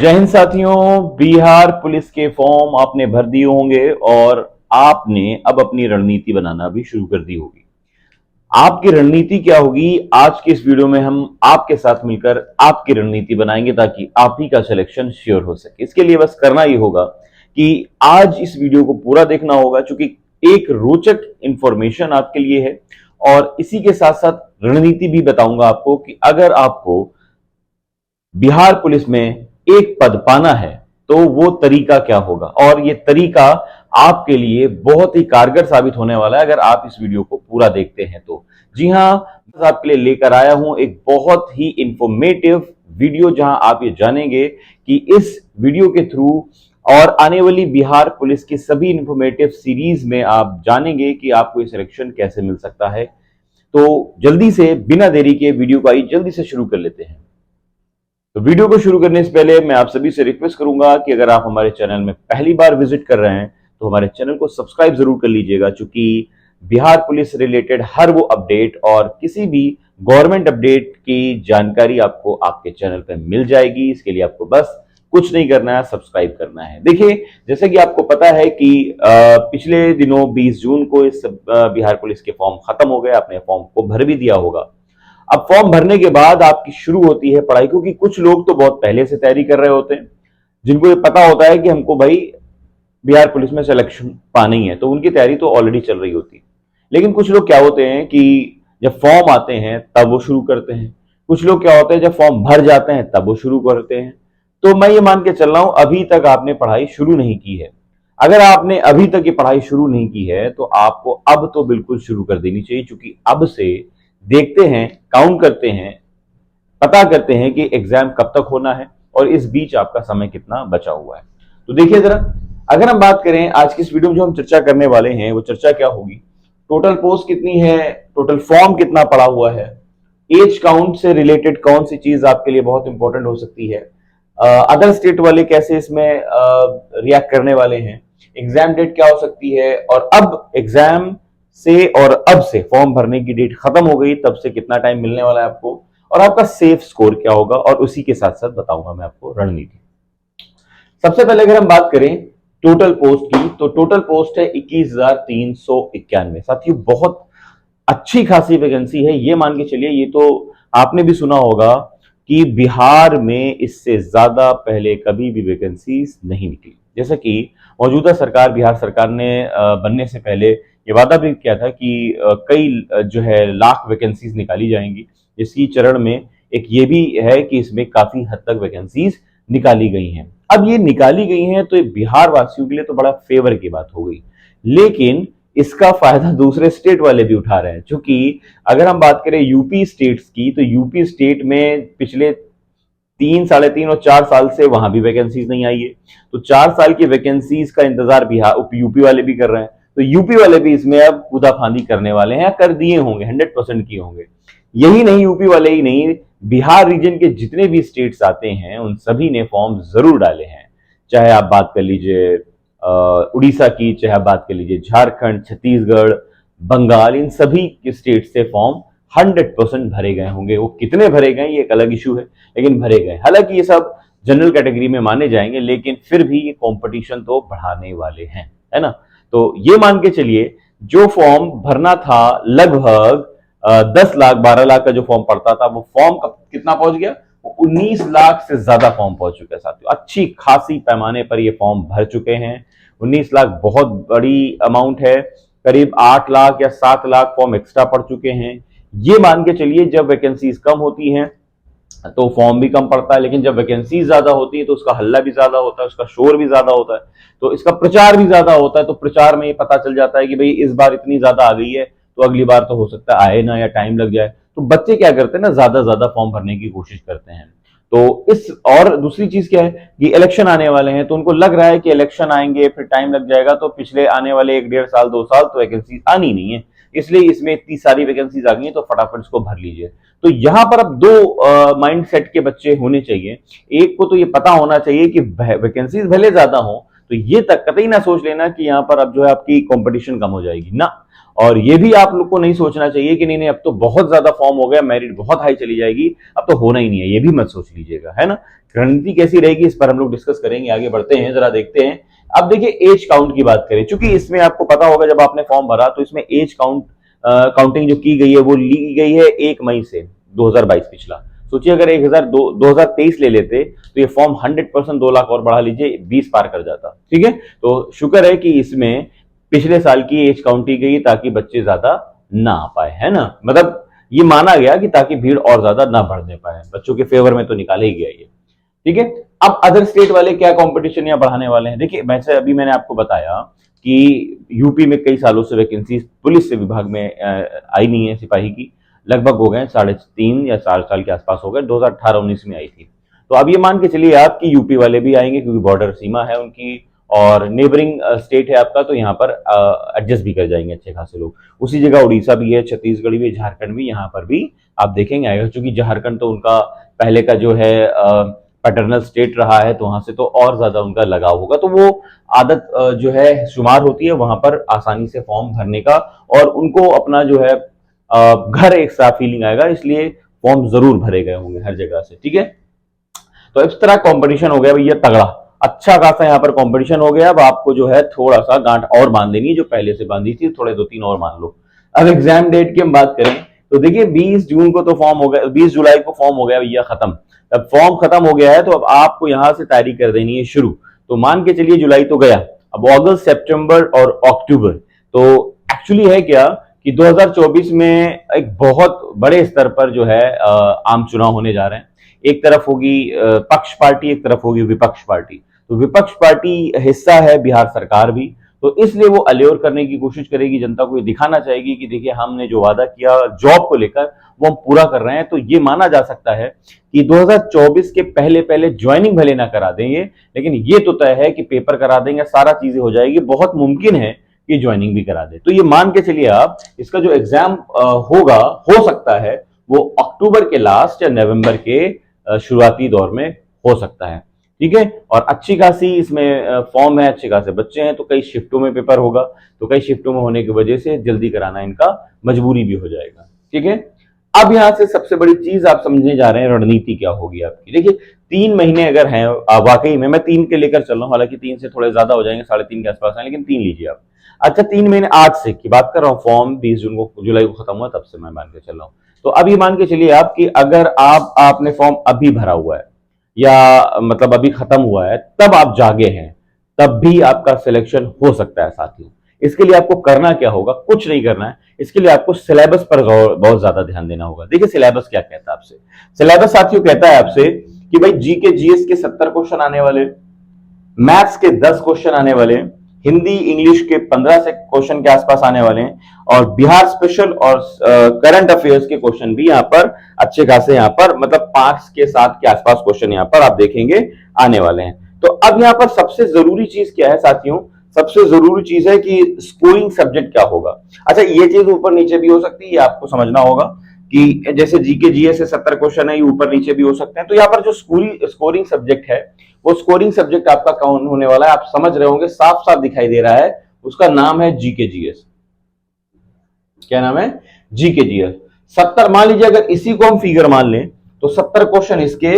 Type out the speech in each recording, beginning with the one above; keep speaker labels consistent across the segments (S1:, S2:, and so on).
S1: जय हिंद साथियों। बिहार पुलिस के फॉर्म आपने भर दिए होंगे और आपने अब अपनी रणनीति बनाना भी शुरू कर दी होगी। आपकी रणनीति क्या होगी, आज के इस वीडियो में हम आपके साथ मिलकर आपकी रणनीति बनाएंगे ताकि आप ही का सिलेक्शन श्योर हो सके। इसके लिए बस करना ही होगा कि आज इस वीडियो को पूरा देखना होगा, क्योंकि एक रोचक इंफॉर्मेशन आपके लिए है और इसी के साथ साथ रणनीति भी बताऊंगा आपको कि अगर आपको बिहार पुलिस में एक पद पाना है तो वो तरीका क्या होगा, और ये तरीका आपके लिए बहुत ही कारगर साबित होने वाला है अगर आप इस वीडियो को पूरा देखते हैं तो। जी हां, आपके लिए लेकर आया हूं एक बहुत ही इंफॉर्मेटिव वीडियो, जहां आप ये जानेंगे कि इस वीडियो के थ्रू और आने वाली बिहार पुलिस की सभी इंफॉर्मेटिव सीरीज में आप जानेंगे कि आपको ये सिलेक्शन कैसे मिल सकता है। तो जल्दी से बिना देरी के वीडियो को आइए जल्दी से शुरू कर लेते हैं। तो वीडियो को शुरू करने से पहले मैं आप सभी से रिक्वेस्ट करूंगा कि अगर आप हमारे चैनल में पहली बार विजिट कर रहे हैं तो हमारे चैनल को सब्सक्राइब जरूर कर लीजिएगा, क्योंकि बिहार पुलिस रिलेटेड हर वो अपडेट और किसी भी गवर्नमेंट अपडेट की जानकारी आपको आपके चैनल पर मिल जाएगी। इसके लिए आपको बस कुछ नहीं करना है, सब्सक्राइब करना है। देखिए, जैसे कि आपको पता है कि पिछले दिनों 20 जून को इस बिहार पुलिस के फॉर्म खत्म हो गए, आपने फॉर्म को भर भी दिया होगा। अब फॉर्म भरने के बाद आपकी शुरू होती है पढ़ाई, क्योंकि कुछ लोग तो बहुत पहले से तैयारी कर रहे होते हैं, जिनको ये पता होता है कि हमको भाई बिहार पुलिस में सिलेक्शन पाना ही है, तो उनकी तैयारी तो ऑलरेडी चल रही होती है। लेकिन कुछ लोग क्या होते हैं कि जब फॉर्म आते हैं तब वो शुरू करते हैं, कुछ लोग क्या होते हैं जब फॉर्म भर जाते हैं तब वो शुरू करते हैं। तो मैं ये मान के चल रहा हूं अभी तक आपने पढ़ाई शुरू नहीं की है। अगर आपने अभी तक ये पढ़ाई शुरू नहीं की है तो आपको अब तो बिल्कुल शुरू कर देनी चाहिए, क्योंकि अब से देखते हैं, काउंट करते हैं, पता करते हैं कि एग्जाम कब तक होना है और इस बीच आपका समय कितना बचा हुआ है। तो देखिए जरा, अगर हम बात करें आज की इस वीडियो में जो हम चर्चा करने वाले हैं वो चर्चा क्या होगी, टोटल पोस्ट कितनी है, टोटल फॉर्म कितना पड़ा हुआ है, एज काउंट से रिलेटेड कौन सी चीज आपके लिए बहुत इंपॉर्टेंट हो सकती है, अदर स्टेट वाले कैसे इसमें रिएक्ट करने वाले हैं, एग्जाम डेट क्या हो सकती है, और अब एग्जाम से और अब से फॉर्म भरने की डेट खत्म हो गई तब से कितना टाइम मिलने वाला है आपको, और आपका सेफ स्कोर क्या होगा, और उसी के साथ साथ बताऊंगा मैं आपको रणनीति। सबसे पहले अगर हम बात करें टोटल पोस्ट की, तो टोटल पोस्ट है 21,391। साथियों, बहुत अच्छी खासी वैकेंसी है। ये मान के चलिए, ये तो आपने भी सुना होगा कि बिहार में इससे ज्यादा पहले कभी भी वैकेंसीज नहीं निकली। जैसा कि मौजूदा सरकार, बिहार सरकार ने बनने से पहले ये वादा भी किया था कि कई जो है लाख वैकेंसीज निकाली जाएंगी। इसी चरण में एक ये भी है कि इसमें काफी हद तक वैकेंसीज निकाली गई हैं। अब ये निकाली गई हैं तो ये बिहार वासियों के लिए तो बड़ा फेवर की बात हो गई, लेकिन इसका फायदा दूसरे स्टेट वाले भी उठा रहे हैं। क्योंकि अगर हम बात करें यूपी स्टेट्स की, तो यूपी स्टेट में पिछले 3, 3.5 और 4 साल से वहां भी वैकेंसीज नहीं आई है। तो 4 साल की वैकेंसीज का इंतजार बिहार यूपी वाले भी कर रहे हैं, तो यूपी वाले भी इसमें अब कूदाफांदी करने वाले हैं, कर दिए होंगे, 100% किए होंगे। यही नहीं, यूपी वाले ही नहीं, बिहार रीजन के जितने भी स्टेट्स आते हैं उन सभी ने फॉर्म जरूर डाले हैं। चाहे आप बात कर लीजिए उड़ीसा की, चाहे आप बात कर लीजिए झारखंड, छत्तीसगढ़, बंगाल, इन सभी स्टेट से फॉर्म 100% भरे गए होंगे। वो कितने भरे गए ये एक अलग इशू है, लेकिन भरे गए। हालांकि ये सब जनरल कैटेगरी में माने जाएंगे, लेकिन फिर भी ये कंपटीशन तो बढ़ाने वाले हैं, है ना। तो ये मान के चलिए, जो फॉर्म भरना था लगभग 10 लाख 12 लाख का जो फॉर्म पड़ता था, वो फॉर्म कितना पहुंच गया, 19 लाख से ज्यादा फॉर्म पहुंच चुके हैं। साथियों, अच्छी खासी पैमाने पर ये फॉर्म भर चुके हैं। 19 लाख बहुत बड़ी अमाउंट है, करीब 8 लाख या 7 लाख फॉर्म एक्स्ट्रा पड़ चुके हैं। ये मान के चलिए, जब वैकेंसीज कम होती हैं तो फॉर्म भी कम पड़ता है, लेकिन जब वैकेंसीज ज्यादा होती है तो उसका हल्ला भी ज्यादा होता है, उसका शोर भी ज्यादा होता है, तो इसका प्रचार भी ज्यादा होता है। तो प्रचार में ये पता चल जाता है कि भाई इस बार इतनी ज्यादा आ गई है तो अगली बार तो हो सकता है आए ना, या टाइम लग जाए। तो बच्चे क्या करते हैं ना, ज्यादा ज्यादा फॉर्म भरने की कोशिश करते हैं। तो इस, और दूसरी चीज क्या है कि इलेक्शन आने वाले हैं, तो उनको लग रहा है कि इलेक्शन आएंगे फिर टाइम लग जाएगा, तो पिछले आने वाले 1 डेढ़ साल 2 साल तो वैकेंसी आनी नहीं है, इसलिए इसमें इतनी सारी वैकेंसीज आ गई हैं तो फटाफट इसको भर लीजिए। तो यहां पर अब दो माइंड सेट के बच्चे होने चाहिए। एक को तो ये पता होना चाहिए कि वैकेंसीज भले ज्यादा हो, तो ये तक कतई ना सोच लेना कि यहाँ पर अब जो है आपकी कंपटीशन कम हो जाएगी ना। और ये भी आप लोग को नहीं सोचना चाहिए कि नहीं नहीं अब तो बहुत ज्यादा फॉर्म हो गया, मेरिट बहुत हाई चली जाएगी, अब तो होना ही नहीं है, ये भी मत सोच लीजिएगा, है ना। रणनीति कैसी रहेगी इस पर हम लोग डिस्कस करेंगे, आगे बढ़ते हैं, जरा देखते हैं। अब देखिए एज काउंट की बात करें, चूंकि इसमें आपको पता होगा जब आपने फॉर्म भरा तो इसमें एज काउंटिंग जो की गई है वो ली गई है 1 मई से 2022 पिछला। सोचिए अगर 2023 ले लेते तो ये फॉर्म 100% 2 लाख और बढ़ा लीजिए 20 पार कर जाता, ठीक है। तो शुक्र है कि इसमें पिछले साल की एज काउंट की गई ताकि बच्चे ज्यादा ना आ पाए, है ना, मतलब ये माना गया कि ताकि भीड़ और ज्यादा ना बढ़ने पाए, बच्चों के फेवर में तो निकाला ही गया ये, ठीक है। अब अदर स्टेट वाले क्या कंपटीशन यहाँ बढ़ाने वाले हैं, देखिए वैसे अभी मैंने आपको बताया कि यूपी में कई सालों से वैकेंसी पुलिस से विभाग में आई नहीं है, सिपाही की लगभग हो गए 3.5 या 4 साल के आसपास हो गए, 2018-19 में आई थी। तो अब ये मान के चलिए आप कि यूपी वाले भी आएंगे क्योंकि बॉर्डर सीमा है उनकी और नेबरिंग स्टेट है आपका, तो यहाँ पर एडजस्ट भी कर जाएंगे अच्छे खासे लोग। उसी जगह उड़ीसा भी है, छत्तीसगढ़ भी है, झारखंड भी, यहाँ पर भी आप देखेंगे आएगा, क्योंकि झारखंड तो उनका पहले का जो है पैटर्नल स्टेट रहा है, तो वहां से तो और ज्यादा उनका लगाव होगा, तो वो आदत जो है शुमार होती है वहां पर आसानी से फॉर्म भरने का, और उनको अपना जो है घर एक सा फीलिंग आएगा, इसलिए फॉर्म जरूर भरे गए होंगे हर जगह से, ठीक है। तो इस तरह कंपटीशन हो गया भैया तगड़ा, अच्छा खासा यहाँ पर कंपटीशन हो गया। अब आपको जो है थोड़ा सा गांठ और बांध लेनी, जो पहले से बांधी थी थोड़े 2-3 और मान लो। अब एग्जाम डेट की हम बात करें तो देखिए 20 जून को तो फॉर्म हो गया, 20 जुलाई को फॉर्म हो गया भैया खत्म। अब फॉर्म खत्म हो गया है तो अब आपको यहां से तैयारी कर देनी है शुरू। तो मान के चलिए जुलाई तो गया, अब अगस्त, सितंबर और अक्टूबर। तो एक्चुअली है क्या कि 2024 में एक बहुत बड़े स्तर पर जो है आम चुनाव होने जा रहे हैं। एक तरफ होगी पक्ष पार्टी, एक तरफ होगी विपक्ष पार्टी। तो विपक्ष पार्टी हिस्सा है बिहार सरकार भी, तो इसलिए वो अल्योर करने की कोशिश करेगी, जनता को ये दिखाना चाहेगी कि देखिए हमने जो वादा किया जॉब को लेकर वो हम पूरा कर रहे हैं। तो ये माना जा सकता है कि 2024 के पहले पहले ज्वाइनिंग भले ना करा देंगे, लेकिन ये तो तय है कि पेपर करा देंगे, सारा चीजें हो जाएगी, बहुत मुमकिन है कि ज्वाइनिंग भी करा दे। तो ये मान के चलिए आप इसका जो एग्जाम होगा, हो सकता है वो अक्टूबर के लास्ट या नवंबर के शुरुआती दौर में हो सकता है, ठीक है। और अच्छी खासी इसमें फॉर्म है, अच्छे खासे बच्चे हैं, तो कई शिफ्टों में पेपर होगा, तो कई शिफ्टों में होने की वजह से जल्दी कराना इनका मजबूरी भी हो जाएगा, ठीक है। अब यहां से सबसे बड़ी चीज आप समझने जा रहे हैं, रणनीति क्या होगी आपकी। देखिए 3 महीने अगर हैं, वाकई में मैं 3 के लेकर चल रहा हूं, हालांकि 3 से थोड़े ज्यादा हो जाएंगे, 3.5 के आसपास है, लेकिन 3 लीजिए आप। अच्छा 3 महीने आज से की बात कर रहा हूँ, फॉर्म 20 जून को जुलाई को खत्म हुआ तब से मैं मान के चल रहा हूँ। तो अभी मान के चलिए आप कि अगर आपने फॉर्म अभी भरा हुआ है या मतलब अभी खत्म हुआ है, तब आप जागे हैं, तब भी आपका सिलेक्शन हो सकता है साथियों। इसके लिए आपको करना क्या होगा, कुछ नहीं करना है, इसके लिए आपको सिलेबस पर बहुत ज्यादा ध्यान देना होगा। देखिए सिलेबस क्या कहता है आपसे, सिलेबस साथियों कहता है आपसे कि भाई जीके जीएस के 70 क्वेश्चन आने वाले, मैथ्स के 10 क्वेश्चन आने वाले, हिंदी इंग्लिश के 15 से क्वेश्चन के आसपास आने वाले हैं, और बिहार स्पेशल और करंट अफेयर्स के क्वेश्चन भी यहाँ पर अच्छे खासे यहाँ पर मतलब 5 के 7 के आसपास क्वेश्चन यहाँ पर आप देखेंगे आने वाले हैं। तो अब यहाँ पर सबसे जरूरी चीज क्या है साथियों, सबसे जरूरी चीज है कि स्कोरिंग सब्जेक्ट क्या होगा। अच्छा ये चीज ऊपर नीचे भी हो सकती है, ये आपको समझना होगा कि जैसे जीके जीएस से 70 क्वेश्चन है, ये ऊपर नीचे भी हो सकते हैं। तो यहाँ पर जो स्कोरिंग सब्जेक्ट है, वो स्कोरिंग सब्जेक्ट आपका कौन होने वाला है, आप समझ रहे होंगे, साफ साफ दिखाई दे रहा है, उसका नाम है जीके जीएस। क्या नाम है, जीके जीएस। 70 मान लीजिए, अगर इसी को हम फिगर मान लें तो 70 क्वेश्चन इसके,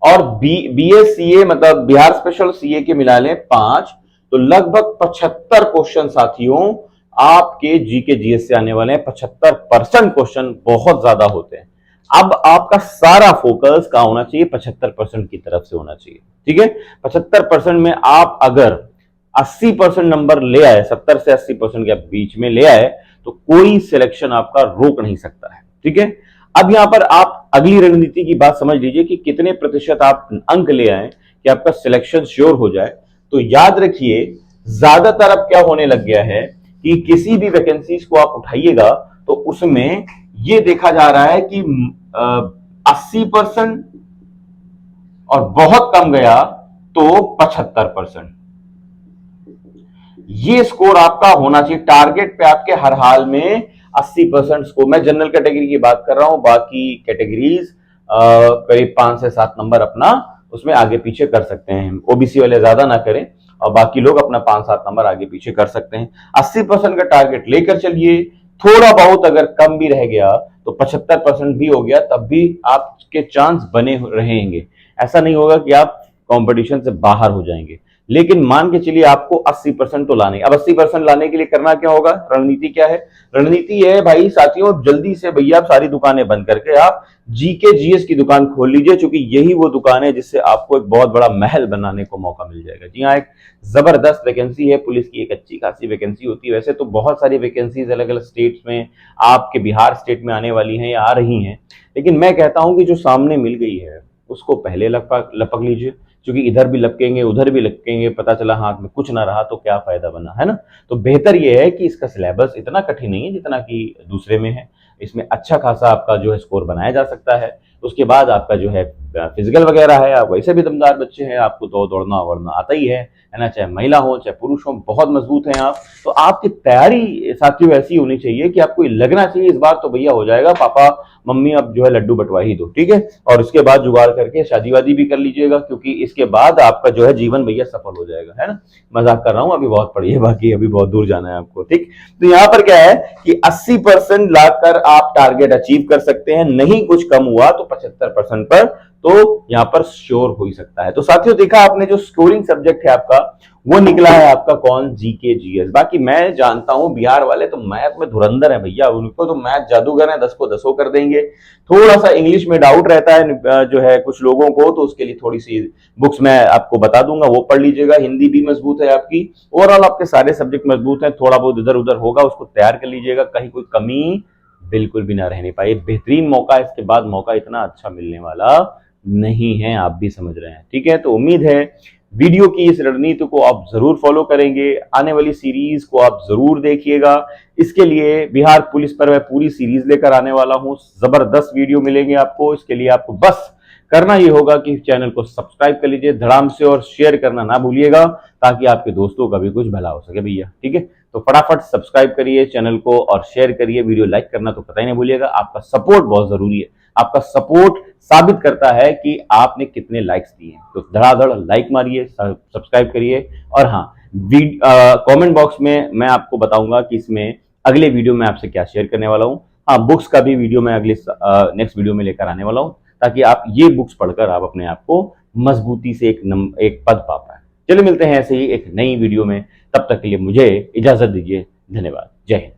S1: और बीएससीए मतलब बिहार स्पेशल सीए के मिला लें 5, तो लगभग 75 क्वेश्चन साथियों आपके जीके जीएस से आने वाले हैं। 75% क्वेश्चन बहुत ज्यादा होते हैं। अब आपका सारा फोकस का होना चाहिए 75% की तरफ से होना चाहिए, ठीक है। 75% में आप अगर 80% नंबर ले आए, 70 से 80% के बीच में ले आए, तो कोई सिलेक्शन आपका रोक नहीं सकता है, ठीक है। अब यहां पर आप अगली रणनीति की बात समझ लीजिए कि कितने प्रतिशत आप अंक ले आए कि आपका सिलेक्शन श्योर हो जाए। तो याद रखिए ज्यादातर अब क्या होने लग गया है कि किसी भी वैकेंसीज को आप उठाइएगा तो उसमें यह देखा जा रहा है कि 80% और बहुत कम गया तो 75%, ये स्कोर आपका होना चाहिए टारगेट पे आपके हर हाल में 80% स्कोर। मैं जनरल कैटेगरी की बात कर रहा हूं, बाकी कैटेगरीज करीब 5 से 7 नंबर अपना उसमें आगे पीछे कर सकते हैं, ओबीसी वाले ज्यादा ना करें। और बाकी लोग अपना 5-7 नंबर आगे पीछे कर सकते हैं। 80% का टारगेट लेकर चलिए, थोड़ा बहुत अगर कम भी रह गया तो 75% भी हो गया, तब भी आपके चांस बने रहेंगे। ऐसा नहीं होगा कि आप कंपटीशन से बाहर हो जाएंगे, लेकिन मान के चलिए आपको 80% तो लाने। अब 80% लाने के लिए करना क्या होगा, रणनीति क्या है? रणनीति है भाई साथियों, जल्दी से भैया आप सारी दुकानें बंद करके आप जीके जीएस की दुकान खोल लीजिए, क्योंकि यही वो दुकान है जिससे आपको एक बहुत बड़ा महल बनाने को मौका मिल जाएगा। जी हाँ, एक जबरदस्त वैकेंसी है पुलिस की, एक अच्छी खासी वैकेंसी होती है। वैसे तो बहुत सारी वैकेंसीज अलग अलग स्टेट्स में, आपके बिहार स्टेट में आने वाली हैं या आ रही हैं, लेकिन मैं कहता हूं कि जो सामने मिल गई है उसको पहले लपक लीजिए, क्योंकि इधर भी लपकेंगे उधर भी लपकेंगे, पता चला हाथ में कुछ ना रहा तो क्या फायदा बना, है ना। तो बेहतर यह है कि इसका सिलेबस इतना कठिन नहीं है जितना कि दूसरे में है। इसमें अच्छा खासा आपका जो है स्कोर बनाया जा सकता है। उसके बाद आपका जो है फिजिकल वगैरह है, आप वैसे भी दमदार बच्चे हैं, आपको तो दौड़ना वड़ना आता ही है ना, चाहे महिला हो चाहे पुरुष हो, बहुत मजबूत हैं आप। तो आपकी तैयारी साथियों ऐसी होनी चाहिए कि आपको लगना चाहिए इस बार तो भैया हो जाएगा, पापा मम्मी अब जो है लड्डू बंटवा ही दो, ठीक है। और उसके बाद जुगाड़ करके शादी वादी भी कर लीजिएगा, क्योंकि इसके बाद आपका जो है जीवन भैया सफल हो जाएगा, है ना। मजाक कर रहा हूं, अभी बहुत पढ़िए, बाकी अभी बहुत दूर जाना है आपको, ठीक। तो यहां पर क्या है कि 80% लाकर आप टारगेट अचीव कर सकते हैं, नहीं कुछ कम हुआ तो 75% पर तो यहां पर श्योर हो ही सकता है। तो साथियों देखा आपने, जो स्कोरिंग सब्जेक्ट है आपका वो निकला है आपका कौन, जीके जीएस। बाकी मैं जानता हूं बिहार वाले तो मैथ में धुरंधर है भैया, उनको तो मैथ जादूगर है, 10 को 10 कर देंगे। थोड़ा सा इंग्लिश में डाउट रहता है जो है कुछ लोगों को, तो उसके लिए थोड़ी सी बुक्स मैं आपको बता दूंगा, वो पढ़ लीजिएगा। हिंदी भी मजबूत है आपकी, ओवरऑल आपके सारे सब्जेक्ट मजबूत हैं, थोड़ा बहुत इधर उधर होगा उसको तैयार कर लीजिएगा, कहीं कोई कमी बिल्कुल भी ना रहने पाए। बेहतरीन मौका, इसके बाद मौका इतना अच्छा मिलने वाला नहीं है, आप भी समझ रहे हैं, ठीक है। तो उम्मीद है वीडियो की इस रणनीति को आप जरूर फॉलो करेंगे, आने वाली सीरीज को आप जरूर देखिएगा। इसके लिए बिहार पुलिस पर मैं पूरी सीरीज लेकर आने वाला हूं, जबरदस्त वीडियो मिलेंगे आपको। इसके लिए आपको बस करना ये होगा कि चैनल को सब्सक्राइब कर लीजिए धड़ाम से, और शेयर करना ना भूलिएगा, ताकि आपके दोस्तों का भी कुछ भला हो सके भैया, ठीक है। तो फटाफट सब्सक्राइब करिए चैनल को और शेयर करिए, वीडियो लाइक करना तो पता ही नहीं भूलिएगा। आपका सपोर्ट बहुत जरूरी है, आपका सपोर्ट साबित करता है कि आपने कितने लाइक्स दिए हैं। तो धड़ाधड़ लाइक मारिए, सब्सक्राइब करिए, और हाँ कमेंट बॉक्स में मैं आपको बताऊंगा कि इसमें अगले वीडियो में आपसे क्या शेयर करने वाला हूं। हाँ, बुक्स का भी वीडियो मैं अगले नेक्स्ट वीडियो में लेकर आने वाला हूं, ताकि आप ये बुक्स पढ़कर आप अपने आप को मजबूती से एक पद पा पाए। चलिए मिलते हैं ऐसे ही एक नई वीडियो में, तब तक के लिए मुझे इजाजत दीजिए। धन्यवाद, जय हिंद।